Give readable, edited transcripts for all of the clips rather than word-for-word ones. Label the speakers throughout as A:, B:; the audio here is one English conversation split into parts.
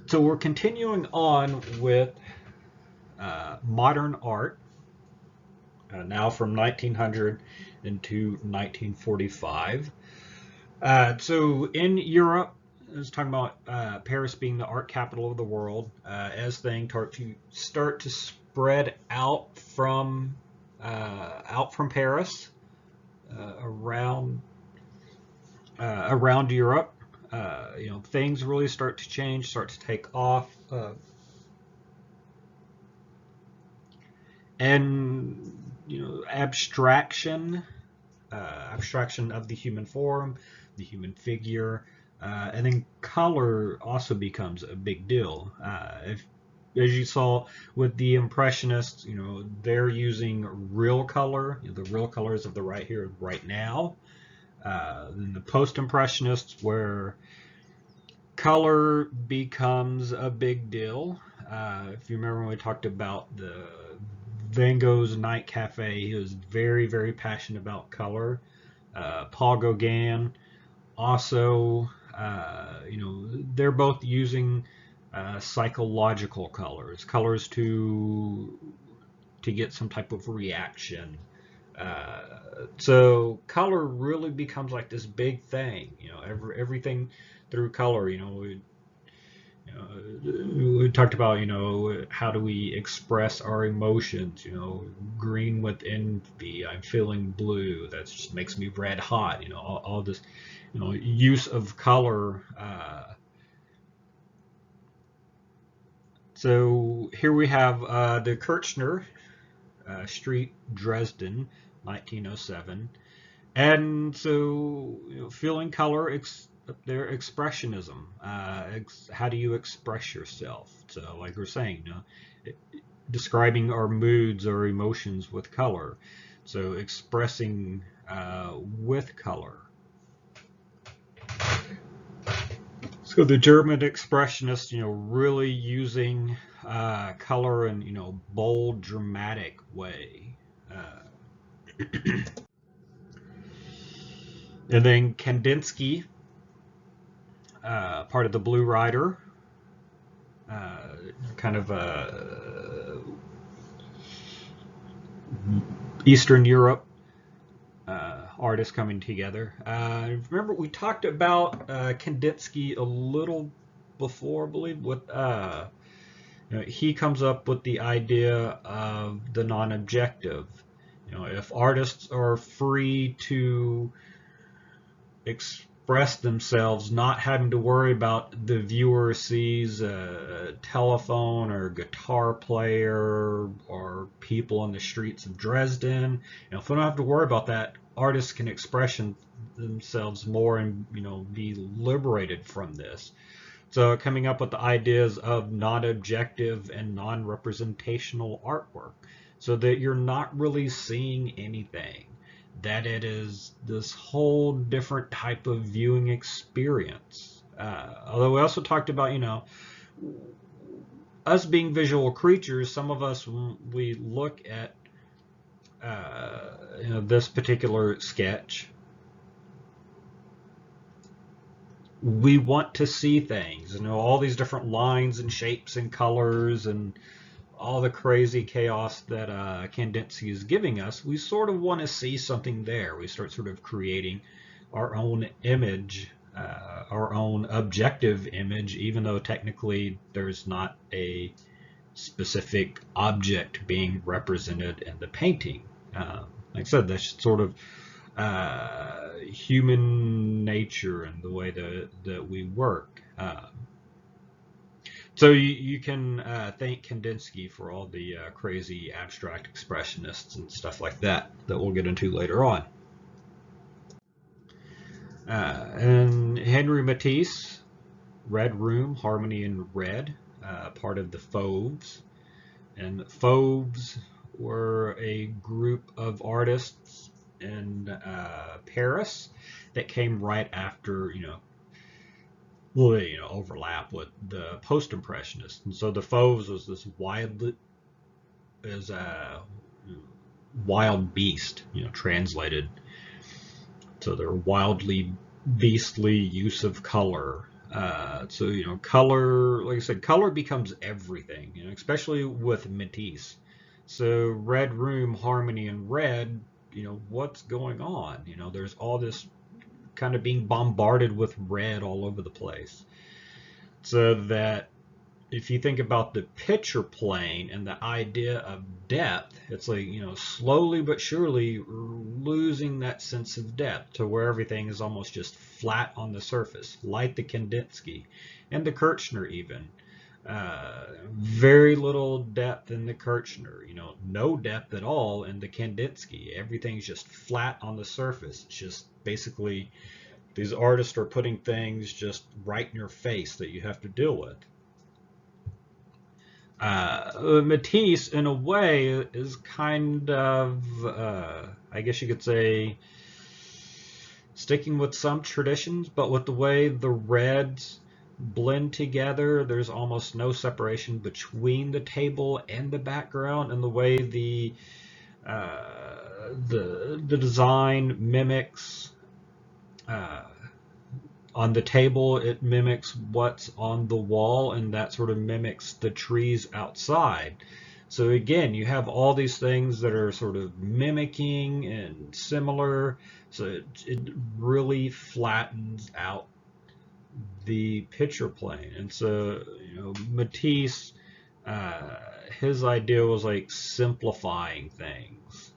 A: So we're continuing on with modern art, now from 1900 into 1945. So in Europe, I was talking about Paris being the art capital of the world, as things start to spread out from Paris around Europe. Things really start to change, start to take off. And abstraction of the human form, the human figure, and then color also becomes a big deal. As you saw with the Impressionists, they're using real color, the real colors of the right here, right now. Then the Post-Impressionists, where color becomes a big deal. If you remember when we talked about the Van Gogh's Night Cafe, he was very, very passionate about color. Paul Gauguin also, they're both using psychological colors to get some type of reaction. So color really becomes like this big thing. Everything through color. We talked about, how do we express our emotions? Green with envy. I'm feeling blue. That just makes me red hot. All this, use of color. So here we have the Kirchner Street, Dresden, 1907, and so feeling color. Their expressionism. How do you express yourself? So, like we're saying, describing our moods or emotions with color. So, expressing with color. So, the German expressionists, really using color in bold, dramatic way. And then Kandinsky. Part of the Blue Rider, kind of Eastern Europe artists coming together. Remember, we talked about Kandinsky a little before, I believe, with he comes up with the idea of the non-objective. If artists are free to express themselves, not having to worry about the viewer sees a telephone or guitar player or people on the streets of Dresden. If we don't have to worry about that, artists can express themselves more and be liberated from this. So coming up with the ideas of non-objective and non-representational artwork, so that you're not really seeing anything, that it is this whole different type of viewing experience. Although we also talked about, us being visual creatures, some of us, when we look at this particular sketch, we want to see things, all these different lines and shapes and colors and all the crazy chaos that Kandinsky is giving us. We sort of want to see something there. We start sort of creating our own image, our own objective image, even though technically there's not a specific object being represented in the painting. Like I said, that's sort of human nature and the way that we work. So you can thank Kandinsky for all the crazy abstract expressionists and stuff like that we'll get into later on. And Henri Matisse, Red Room, Harmony in Red, part of the Fauves. And Fauves were a group of artists in Paris that came right after, overlap with the Post-Impressionists. And so the Fauves was this wild beast, translated. So they're wildly beastly use of color. So, color, like I said, color becomes everything, especially with Matisse. So red room, harmony, and red, what's going on? There's all this kind of being bombarded with red all over the place. So that if you think about the picture plane and the idea of depth, it's like, slowly but surely losing that sense of depth to where everything is almost just flat on the surface, like the Kandinsky and the Kirchner even. Very little depth in the Kirchner, no depth at all in the Kandinsky. Everything's just flat on the surface. It's just basically these artists are putting things just right in your face that you have to deal with. Matisse, in a way, is kind of, I guess you could say, sticking with some traditions, but with the way the reds blend together, there's almost no separation between the table and the background, and the way the design mimics. On the table, it mimics what's on the wall, and that sort of mimics the trees outside. So again, you have all these things that are sort of mimicking and similar. So it really flattens out the picture plane. And so, Matisse, his idea was like simplifying things.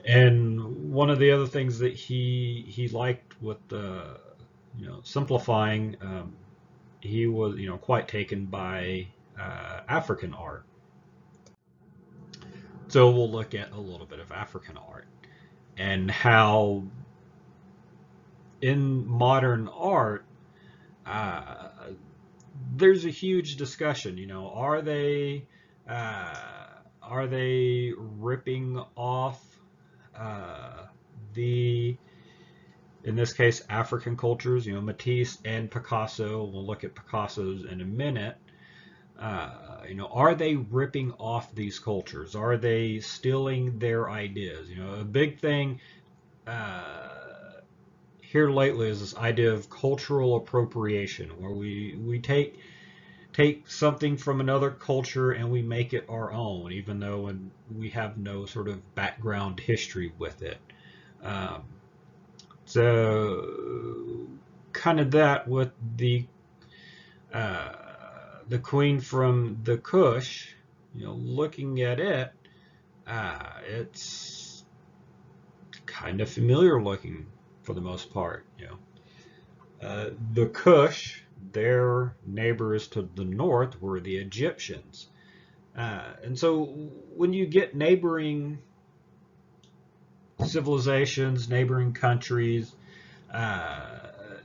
A: And one of the other things that he liked with the simplifying, he was quite taken by African art. So we'll look at a little bit of African art and how in modern art uh, there's a huge discussion. Uh, are they ripping off the in this case African cultures? Matisse and Picasso. We'll look at Picasso's in a minute. Are they ripping off these cultures? Are they stealing their ideas? A big thing here lately is this idea of cultural appropriation, where we take something from another culture and we make it our own, even though we have no sort of background history with it. Um, so kind of that with uh, the queen from the Kush, looking at it, it's kind of familiar looking for the most part. The Kush, their neighbors to the north were the Egyptians. And so when you get neighboring civilizations, neighboring countries,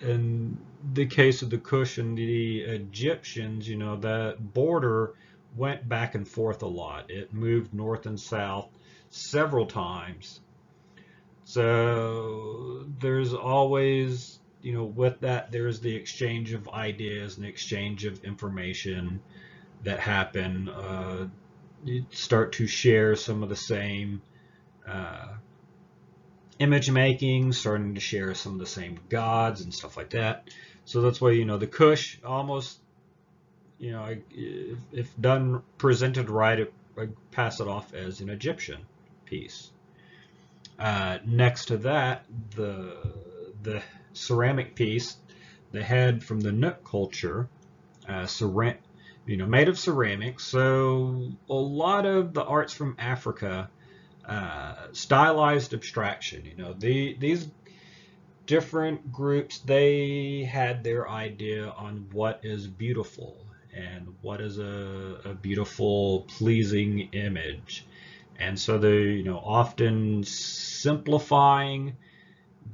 A: in the case of the Kush and the Egyptians, that border went back and forth a lot. It moved north and south several times. So there's always, with that, there's the exchange of ideas and exchange of information that happen. You start to share some of the same uh, image making, starting to share some of the same gods and stuff like that. So that's why, the Kush almost, if done, presented right, I pass it off as an Egyptian piece. Next to that, the ceramic piece, the head from the Nook culture, made of ceramics. So a lot of the arts from Africa, stylized abstraction. These different groups, they had their idea on what is beautiful and what is a beautiful, pleasing image. And so they, often simplifying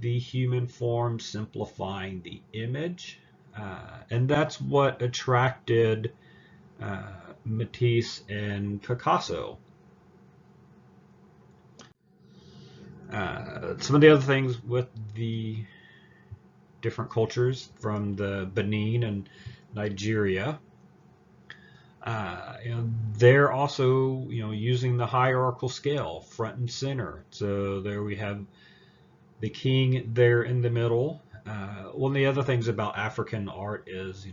A: the human form, simplifying the image. And that's what attracted Matisse and Picasso. Some of the other things with the different cultures from the Benin and Nigeria, they're also using the hierarchical scale front and center. So there we have the king there in the middle, One of the other things about African art is,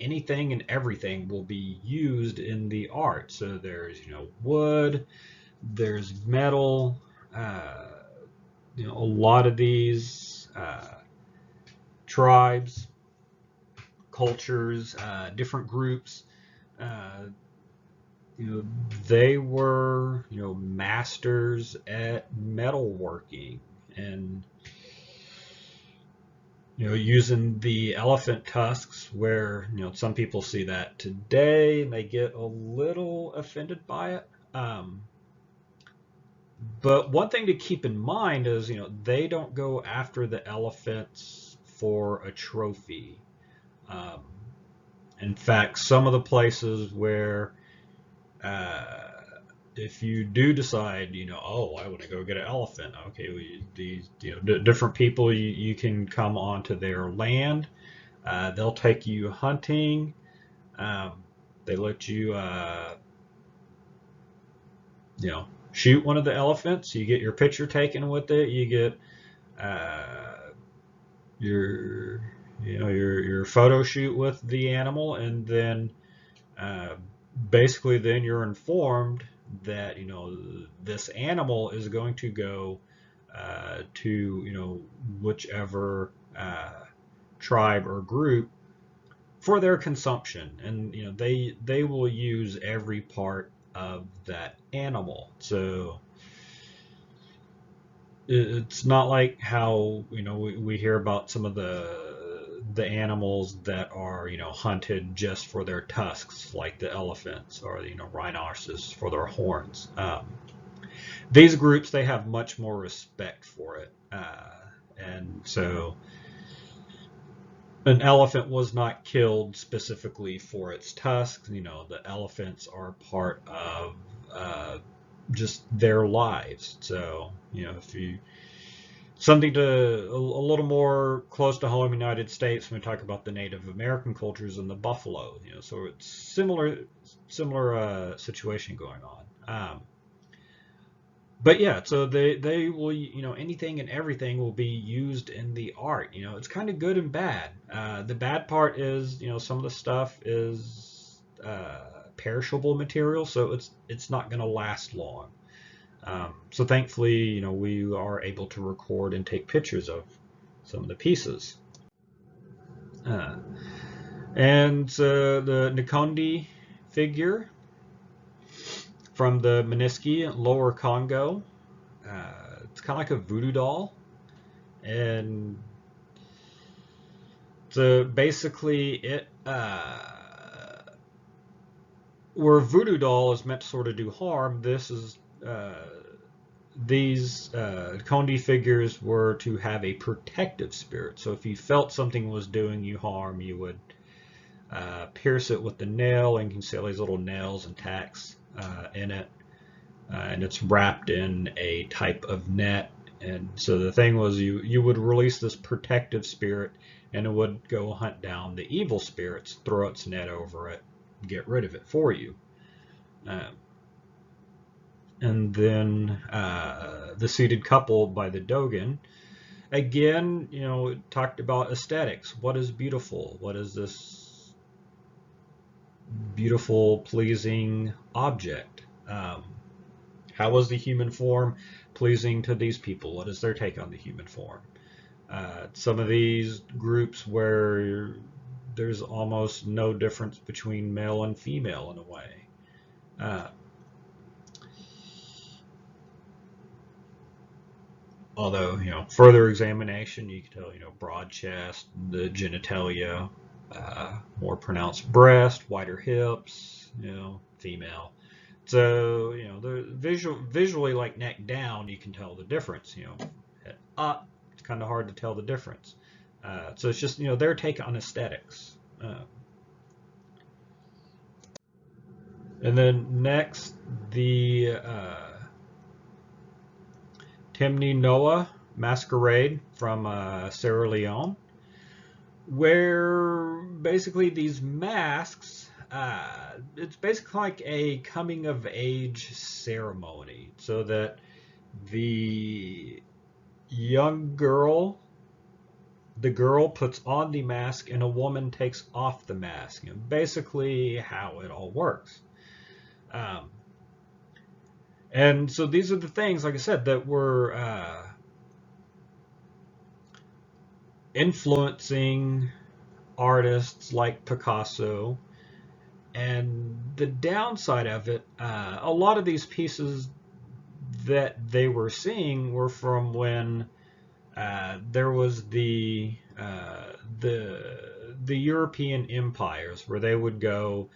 A: anything and everything will be used in the art. So there's, wood, there's metal, uh, a lot of these tribes, cultures, different groups, uh, you know, they were, masters at metalworking and, using the elephant tusks where, some people see that today and they get a little offended by it. But one thing to keep in mind is, they don't go after the elephants for a trophy. Um, in fact, some of the places where uh, if you do decide, oh, I want to go get an elephant, okay, these, different people, you can come onto their land. They'll take you hunting. Um, they let you, shoot one of the elephants. You get your picture taken with it. You get uh, your, your photo shoot with the animal, and then uh, basically then you're informed that this animal is going to go to whichever tribe or group for their consumption, and they will use every part of that animal. So it's not like how we hear about some of the animals that are hunted just for their tusks, like the elephants or rhinoceros for their horns. These groups, they have much more respect for it, and so an elephant was not killed specifically for its tusks. The elephants are part of just their lives. So if you something to a little more close to home, United States, when we talk about the Native American cultures and the buffalo. So it's similar situation going on. But yeah, so they will, anything and everything will be used in the art. It's kind of good and bad. The bad part is, some of the stuff is perishable material, so it's not going to last long. So thankfully, we are able to record and take pictures of some of the pieces. Uh, and the Nkondi figure from the Moniski, Lower Congo. It's kind of like a voodoo doll, and so basically it where a voodoo doll is meant to sort of do harm, this is these Kondi figures were to have a protective spirit. So if you felt something was doing you harm, you would pierce it with the nail, and you can see all these little nails and tacks in it. And it's wrapped in a type of net. And so the thing was, you would release this protective spirit, and it would go hunt down the evil spirits, throw its net over it, get rid of it for you. And then the Seated Couple by the Dogen. Again, it talked about aesthetics. What is beautiful? What is this beautiful, pleasing object? How was the human form pleasing to these people? What is their take on the human form? Some of these groups where there's almost no difference between male and female in a way. Although, further examination, you can tell, broad chest, the genitalia, more pronounced breast, wider hips, female. So, the visually, like neck down, you can tell the difference. Head up, it's kind of hard to tell the difference. So it's just, their take on aesthetics. And then next, the Timni Noah Masquerade from Sierra Leone, where basically these masks, it's basically like a coming of age ceremony, so that the young girl the girl puts on the mask and a woman takes off the mask. You know, basically how it all works. Um, and so these are the things, like I said, that were influencing artists like Picasso. And the downside of it, a lot of these pieces that they were seeing were from when there was the European empires where they would go,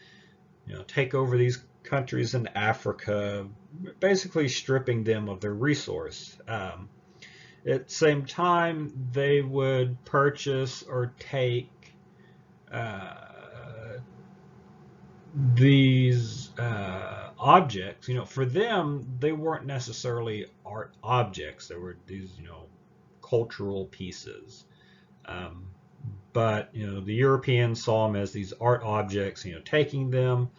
A: you know, take over these countries in Africa, basically stripping them of their resource. At the same time, they would purchase or take uh, these objects. You know, for them, they weren't necessarily art objects. They were these, you know, cultural pieces. Um, but you know, the Europeans saw them as these art objects. You know, taking them,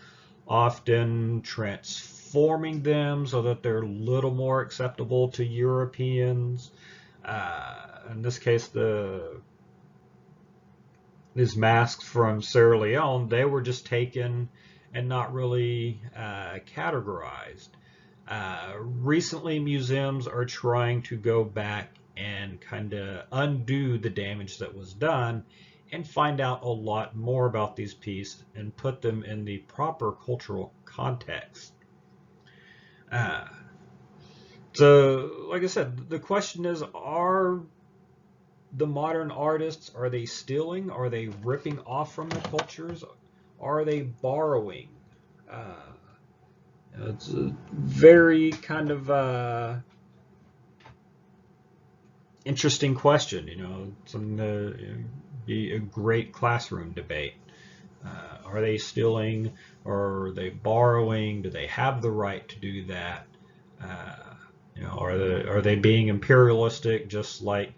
A: often transforming them so that they're a little more acceptable to Europeans. In this case, these masks from Sierra Leone, they were just taken and not really categorized. Recently, museums are trying to go back and kind of undo the damage that was done and find out a lot more about these pieces and put them in the proper cultural context. Uh, so, like I said, the question is, are the modern artists, are they stealing? Are they ripping off from the cultures? Are they borrowing? Uh, it's a very kind of interesting question. You know, something to be a great classroom debate. Are they stealing or are they borrowing? Do they have the right to do that? Uh, you know, are they being imperialistic just like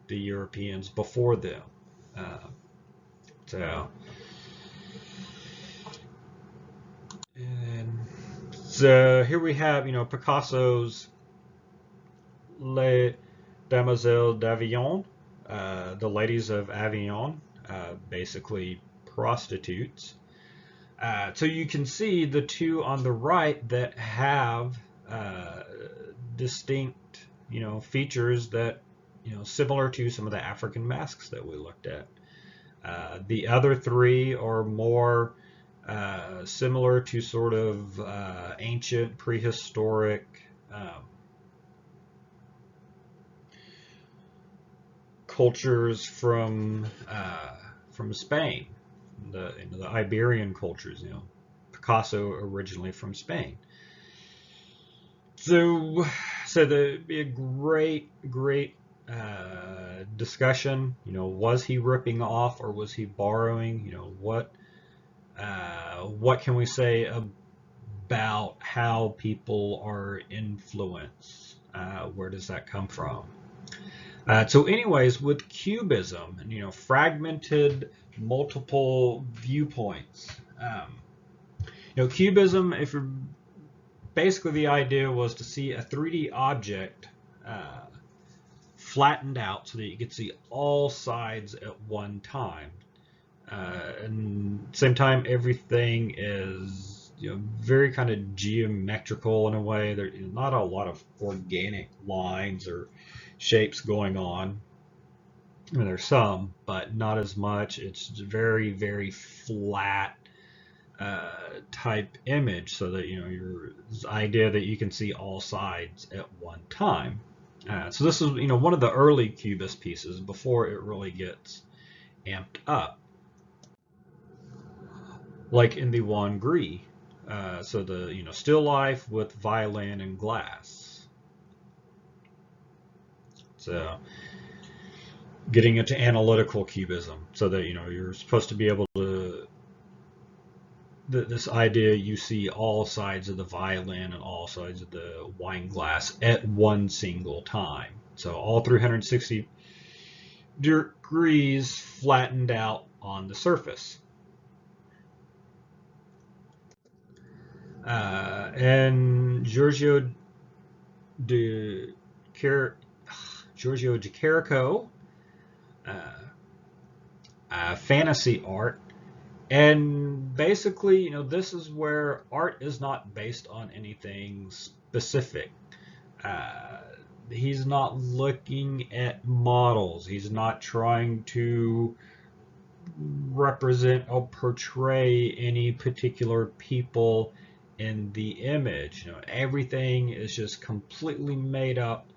A: the Europeans before them? Uh, so, and so here we have, you know, Picasso's Les Demoiselles d'Avignon, the ladies of Avignon, basically prostitutes. So you can see the two on the right that have uh, distinct, you know, features that, you know, similar to some of the African masks that we looked at. The other three are more similar to sort of ancient, prehistoric cultures from Spain, the Iberian cultures. You know, Picasso originally from Spain. So, so there'd be a great discussion. You know, was he ripping off or was he borrowing? You know, what can we say about how people are influenced? Where does that come from? So, anyways, with cubism, and you know, fragmented, multiple viewpoints. You know, cubism, if you're basically the idea was to see a 3D object uh, flattened out so that you could see all sides at one time. And same time, everything is, you know, very kind of geometrical in a way. There's not a lot of organic lines or shapes going on. I mean, there's some, but not as much. It's very flat type image, so that, you know, your this idea that you can see all sides at one time. So this is, you know, one of the early Cubist pieces before it really gets amped up, like in the Juan Gris. So the, you know, still life with violin and glass. So getting into analytical cubism, so that, you know, you're supposed to be able to this idea you see all sides of the violin and all sides of the wine glass at one single time. So all 360 degrees flattened out on the surface. And de Car- Giorgio de Chirico, fantasy art. And basically, this is where art is not based on anything specific. Uh, he's not looking at models. He's not trying to represent or portray any particular people in the image. Everything is just completely made up,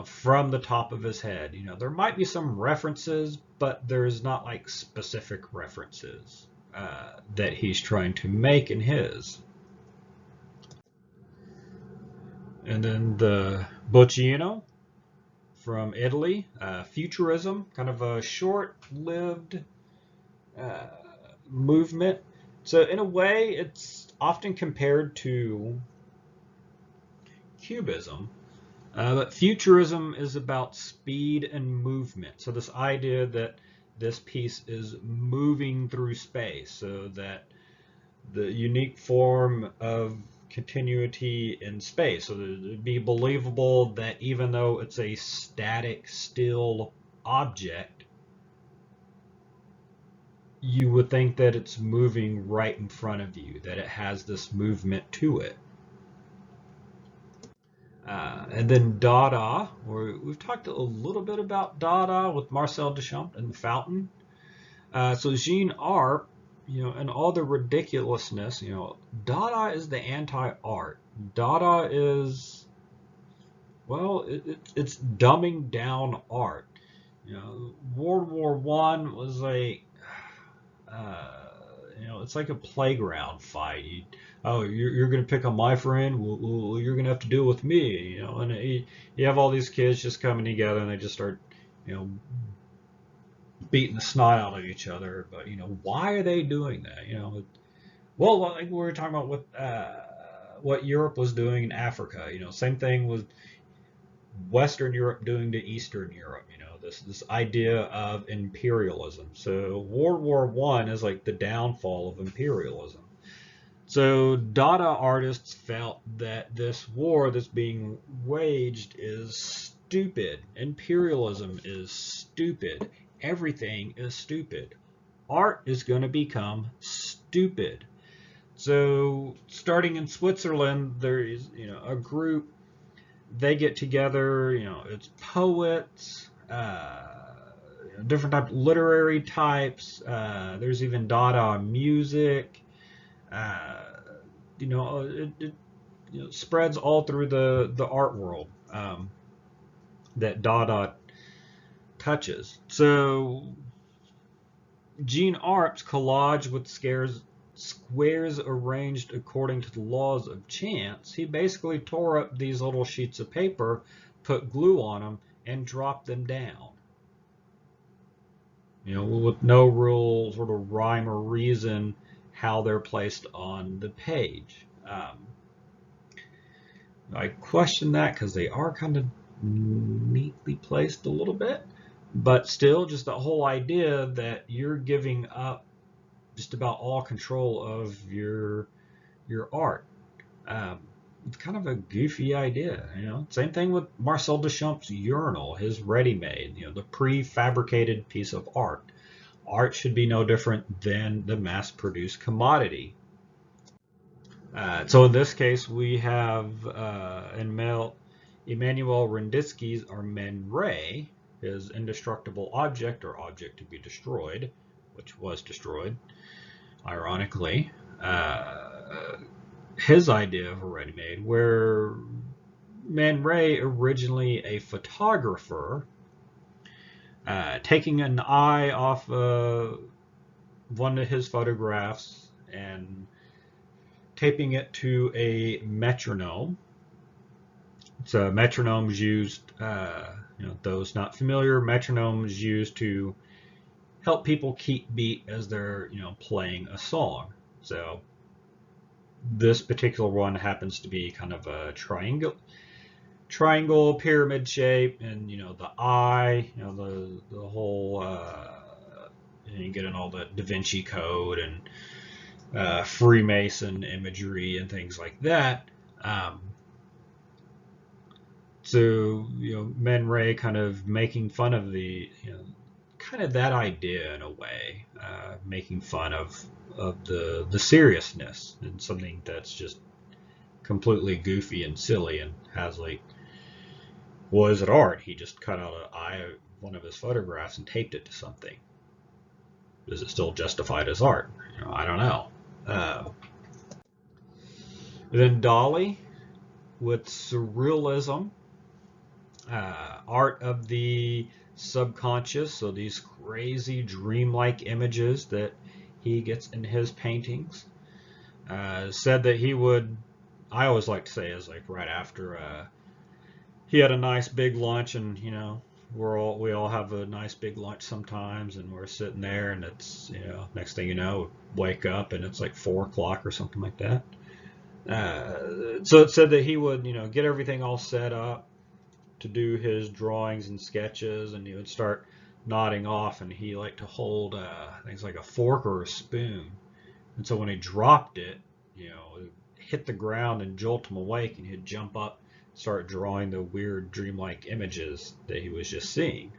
A: from the top of his head. There might be some references, but there's not like specific references that he's trying to make in his. And then the Bocchino from Italy, futurism, kind of a short-lived uh, movement. So in a way, it's often compared to cubism, but futurism is about speed and movement. So this idea that this piece is moving through space, so that the unique form of continuity in space. So that it'd be believable that even though it's a static, still object, you would think that it's moving right in front of you, that it has this movement to it. And then Dada, we've talked a little bit about Dada with Marcel Duchamp and the Fountain. So Jean Arp, and all the ridiculousness, Dada is the anti-art. Dada is, well, it's dumbing down art. World War One was like, it's like a playground fight. You're going to pick on my friend. Well, you're going to have to deal with me. And you have all these kids just coming together and they just start, beating the snot out of each other. But why are they doing that? Well, like we were talking about what Europe was doing in Africa. Same thing with Western Europe doing to Eastern Europe. This idea of imperialism. So World War One is like the downfall of imperialism. So Dada artists felt that this war that's being waged is stupid. Imperialism is stupid. Everything is stupid. Art is going to become stupid. So starting in Switzerland, there is a group. They get together. It's poets, different types, literary types. There's even Dada music. It spreads all through the art world that Dada touches. So Jean Arp's collage with squares arranged according to the laws of chance, he basically tore up these little sheets of paper, put glue on them, and dropped them down. With no real sort of rhyme or reason how they're placed on the page. I question that because they are kind of neatly placed a little bit, but still just the whole idea that you're giving up just about all control of your art. It's kind of a goofy idea, Same thing with Marcel Duchamp's urinal, his ready-made, the prefabricated piece of art. Art should be no different than the mass-produced commodity. So in this case, we have Emmanuel Randitzky's Man Ray, his indestructible object or object to be destroyed, which was destroyed, ironically. His idea of a ready-made, where Man Ray, originally a photographer, taking an eye off one of his photographs and taping it to a metronome. So metronomes used, those not familiar, metronomes used to help people keep beat as they're, playing a song. So this particular one happens to be kind of a triangle pyramid shape, and the eye, the whole you get in all the Da Vinci Code and Freemason imagery and things like that. So Man Ray kind of making fun of the kind of that idea in a way, making fun of the seriousness and something that's just completely goofy and silly and has like, well, is it art? He just cut out an eye of one of his photographs and taped it to something. Is it still justified as art? I don't know. Uh, then Dolly with surrealism, art of the subconscious, so these crazy dreamlike images that he gets in his paintings. Said that he would, I always like to say, is like right after he had a nice big lunch, and we all have a nice big lunch sometimes, and we're sitting there, and it's next thing you know, wake up and it's like 4 o'clock or something like that. So it said that he would get everything all set up to do his drawings and sketches, and he would start nodding off, and he liked to hold things like a fork or a spoon, and so when he dropped it, it hit the ground and jolt him awake, and he'd jump up, start drawing the weird dreamlike images that he was just seeing.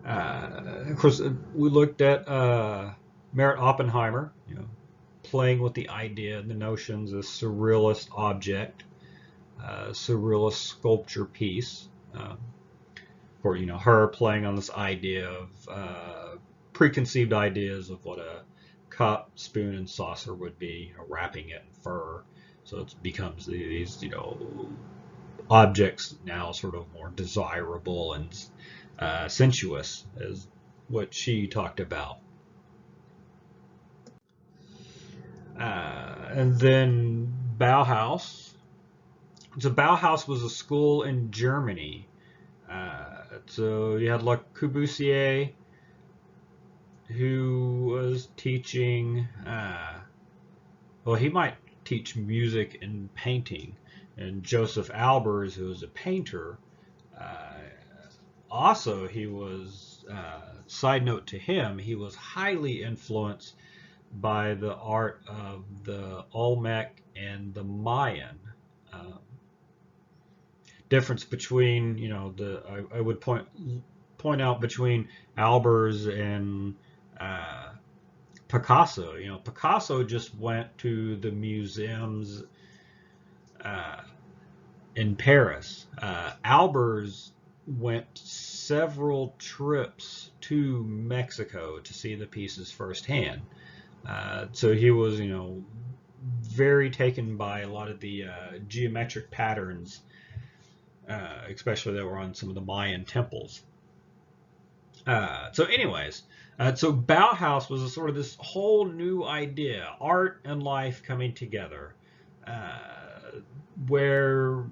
A: Of course, we looked at Merritt Oppenheimer, playing with the idea, the notions, of surrealist object, surrealist sculpture piece. Or her playing on this idea of preconceived ideas of what a cup, spoon, and saucer would be, wrapping it in fur, so it becomes these objects now sort of more desirable and sensuous, as what she talked about. And then Bauhaus. So Bauhaus was a school in Germany. So you had Le Corbusier, who was teaching, well, he might teach music and painting, and Joseph Albers, who was a painter. Also, he was, side note to him, he was highly influenced by the art of the Olmec and the Mayan. Difference between, I would point out between Albers and Picasso. Picasso just went to the museums in Paris. Albers went several trips to Mexico to see the pieces firsthand. So he was, very taken by a lot of the geometric patterns, especially that were on some of the Mayan temples. So anyways, so Bauhaus was a sort of this whole new idea, art and life coming together, where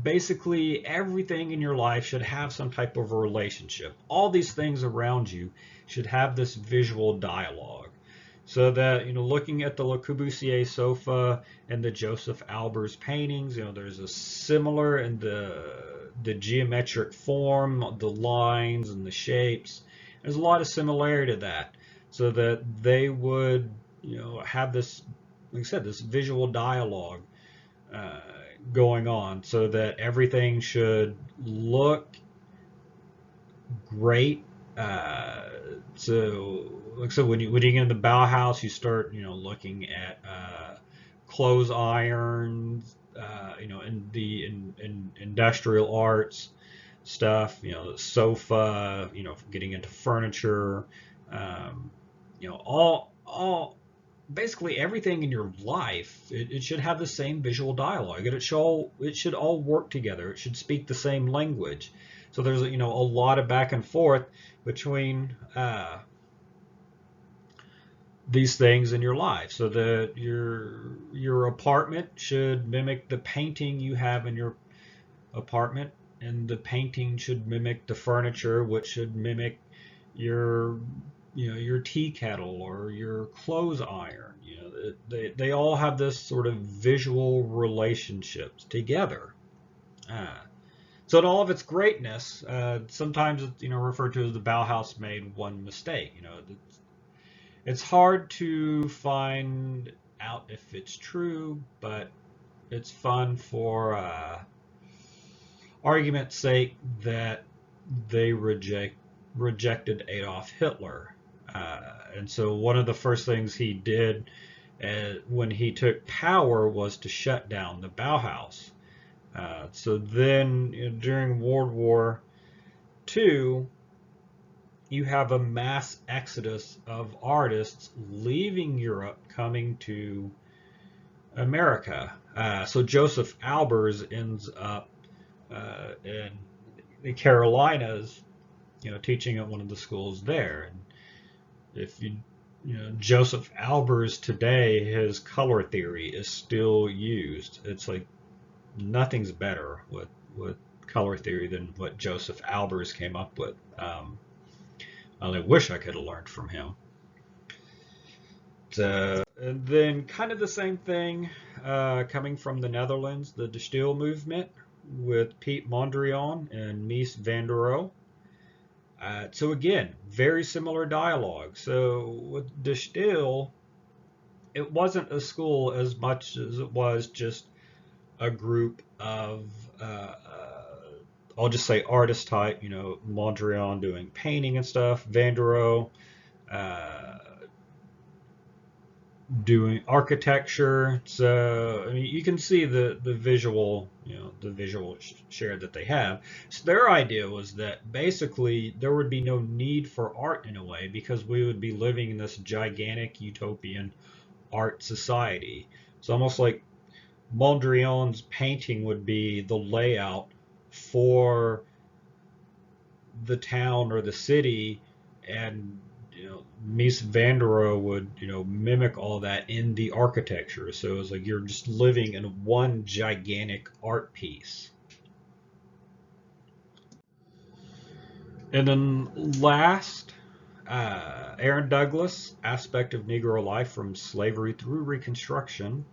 A: basically everything in your life should have some type of a relationship. All these things around you should have this visual dialogue. So that, looking at the Le Corbusier sofa and the Joseph Albers paintings, there's a similar in the geometric form, the lines and the shapes. There's a lot of similarity to that, so that they would, have this, like I said, this visual dialogue going on, so that everything should look great. So, like I said, when you get into the Bauhaus, you start, looking at clothes irons, in industrial arts stuff, the sofa, getting into furniture, all basically everything in your life, it should have the same visual dialogue, and it should all work together. It should speak the same language. So there's a lot of back and forth between these things in your life, so that your apartment should mimic the painting you have in your apartment, and the painting should mimic the furniture, which should mimic your your tea kettle or your clothes iron. They all have this sort of visual relationships together. So in all of its greatness, sometimes it's referred to as the Bauhaus made one mistake. It's hard to find out if it's true, but it's fun for argument's sake that they rejected Adolf Hitler. And so one of the first things he did when he took power was to shut down the Bauhaus. So then during World War II, you have a mass exodus of artists leaving Europe, coming to America. So Joseph Albers ends up in the Carolinas, teaching at one of the schools there. And if Joseph Albers today, his color theory is still used. It's like nothing's better with color theory than what Joseph Albers came up with. I wish I could have learned from him. And then kind of the same thing coming from the Netherlands, the De Stijl movement with Piet Mondrian and Mies van der Rohe. So again, very similar dialogue. So with De Stijl, it wasn't a school as much as it was just a group of, I'll just say artist type, Mondrian doing painting and stuff, Van der Rohe doing architecture. So I mean, you can see the visual, the visual share that they have. So their idea was that basically there would be no need for art in a way, because we would be living in this gigantic utopian art society. It's almost like Mondrian's painting would be the layout for the town or the city, and Mies van der Rohe would mimic all that in the architecture. So it's like you're just living in one gigantic art piece. And then last, Aaron Douglas, Aspect of Negro Life from Slavery Through Reconstruction.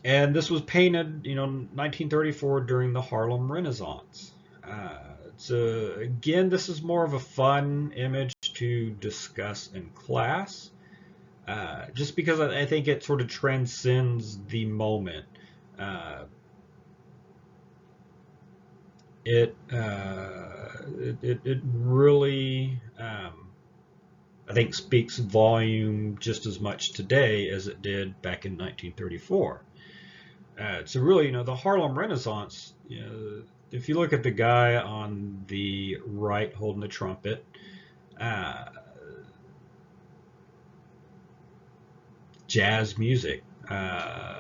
A: And this was painted, 1934 during the Harlem Renaissance. So again, this is more of a fun image to discuss in class, just because I think it sort of transcends the moment. It really, I think, speaks volume just as much today as it did back in 1934. So really, the Harlem Renaissance, if you look at the guy on the right holding the trumpet, jazz music,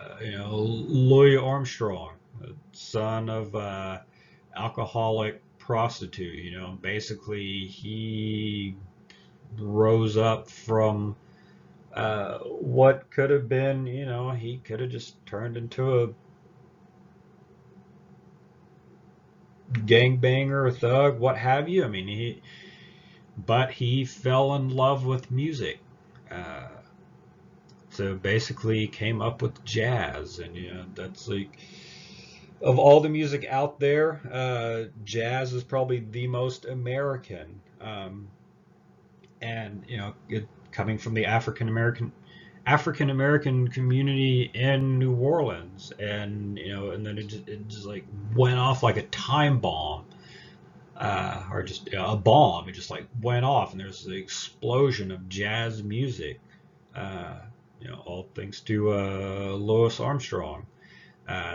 A: Louis Armstrong, son of alcoholic prostitute, basically he rose up from what could have been, he could have just turned into a gangbanger, a thug, what have you. I mean, but he fell in love with music. So basically came up with jazz, and that's like, of all the music out there, jazz is probably the most American. And coming from the African American community in New Orleans, and and then it just like went off like a time bomb, or just a bomb. It just like went off, and there's the explosion of jazz music. All thanks to Louis Armstrong.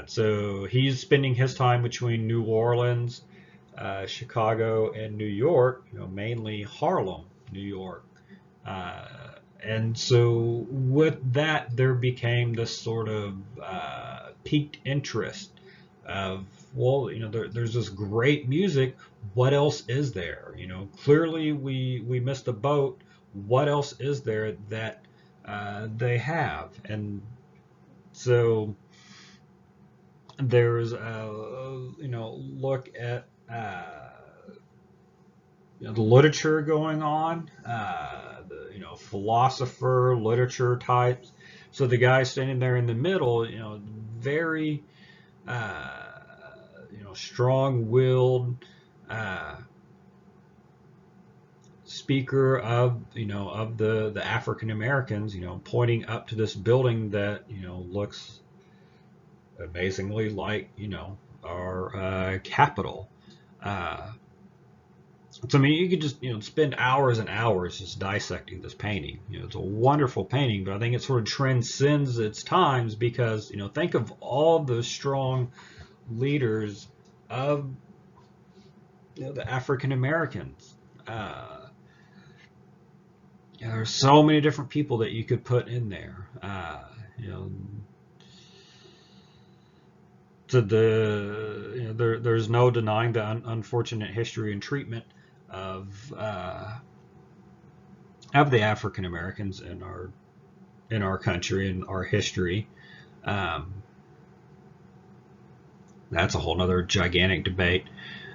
A: So he's spending his time between New Orleans, Chicago, and New York. Mainly Harlem, New York. And so with that, there became this sort of piqued interest of, well, there's this great music. What else is there? Clearly we missed the boat. What else is there that they have? And so there's look at the literature going on, philosopher, literature types. So the guy standing there in the middle, very, strong-willed speaker of, of the African Americans, pointing up to this building that, looks amazingly like, our capital. So I mean, you could just spend hours and hours just dissecting this painting. It's a wonderful painting, but I think it sort of transcends its times because think of all the strong leaders of the African Americans. There's so many different people that you could put in there. You know, to the there's no denying the unfortunate history and treatment of the African Americans in our country and our history. Um, that's a whole other gigantic debate.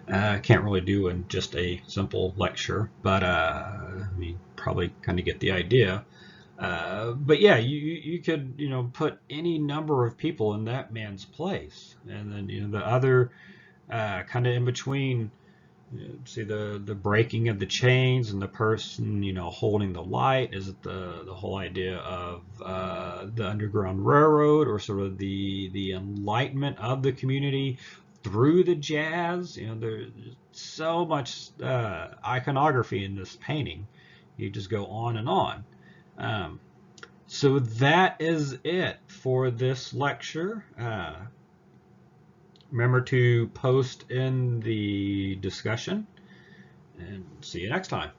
A: Can't really do in just a simple lecture, but I mean, probably kind of get the idea. But yeah, you could put any number of people in that man's place, and then the other kind of in between. See the breaking of the chains and the person holding the light. Is it the whole idea of the Underground Railroad, or sort of the enlightenment of the community through the jazz? There's so much iconography in this painting. You just go on and on. Um, so that is it for this lecture. Remember to post in the discussion, and see you next time.